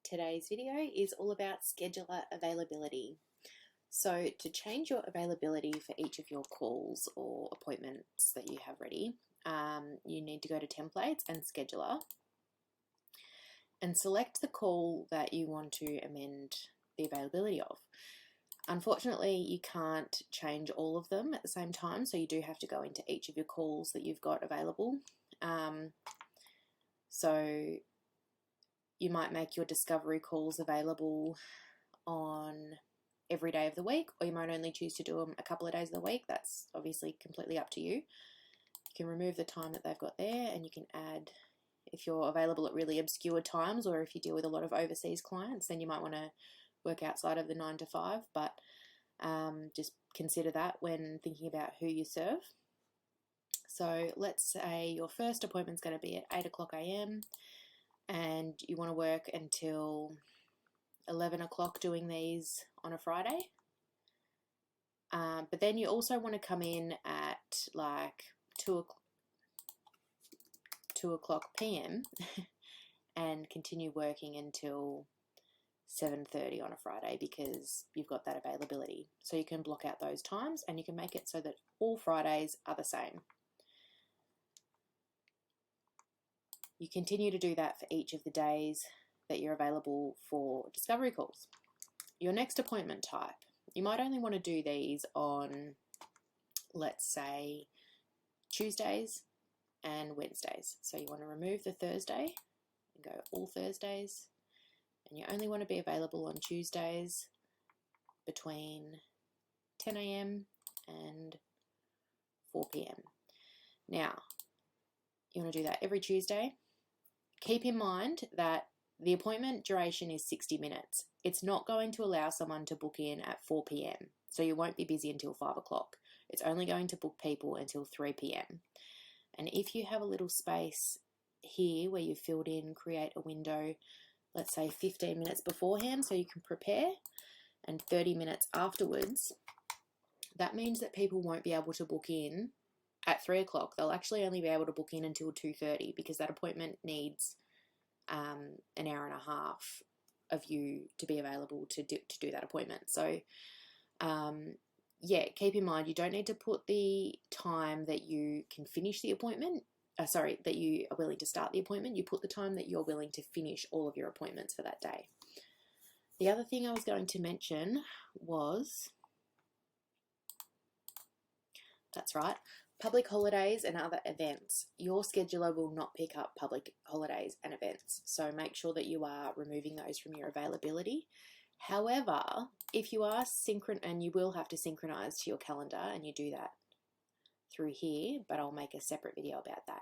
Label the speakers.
Speaker 1: Today's video is all about scheduler availability. So to change your availability for each of your calls or appointments that you have ready, you need to go to Templates and Scheduler and select the call that you want to amend the availability of. Unfortunately, you can't change all of them at the same time, so you do have to go into each of your calls that you've got available. So you might make your discovery calls available on every day of the week, or you might only choose to do them a couple of days of the week. That's obviously completely up to you. You can remove the time that they've got there, and you can add, if you're available at really obscure times, or if you deal with a lot of overseas clients, then you might want to work outside of the 9 to 5, but just consider that when thinking about who you serve. So let's say your first appointment's going to be at 8 o'clock a.m. and you want to work until 11 o'clock doing these on a Friday. But then you also want to come in at like 2 o'clock p.m. and continue working until 7:30 on a Friday because you've got that availability. So you can block out those times and you can make it so that all Fridays are the same. You continue to do that for each of the days that you're available for discovery calls. Your next appointment type, you might only want to do these on, let's say, Tuesdays and Wednesdays. So you want to remove the Thursday and go all Thursdays, and you only want to be available on Tuesdays between 10 a.m. and 4 p.m. Now, you want to do that every Tuesday. Keep in mind that the appointment duration is 60 minutes. It's not going to allow someone to book in at 4 p.m. So you won't be busy until 5 o'clock. It's only going to book people until 3 p.m. And if you have a little space here where you've filled in, create a window, let's say 15 minutes beforehand so you can prepare, and 30 minutes afterwards, that means that people won't be able to book in at 3 o'clock. They'll actually only be able to book in until 2:30 because that appointment needs an hour and a half of you to be available to do that appointment. So yeah, keep in mind you don't need to put the time that you can finish the appointment, that you are willing to start the appointment. You put the time that you're willing to finish all of your appointments for that day. The other thing I was going to mention was, that's right, public holidays and other events. Your scheduler will not pick up public holidays and events, so make sure that you are removing those from your availability. However, if you are and you will have to synchronize to your calendar, and you do that through here, but I'll make a separate video about that.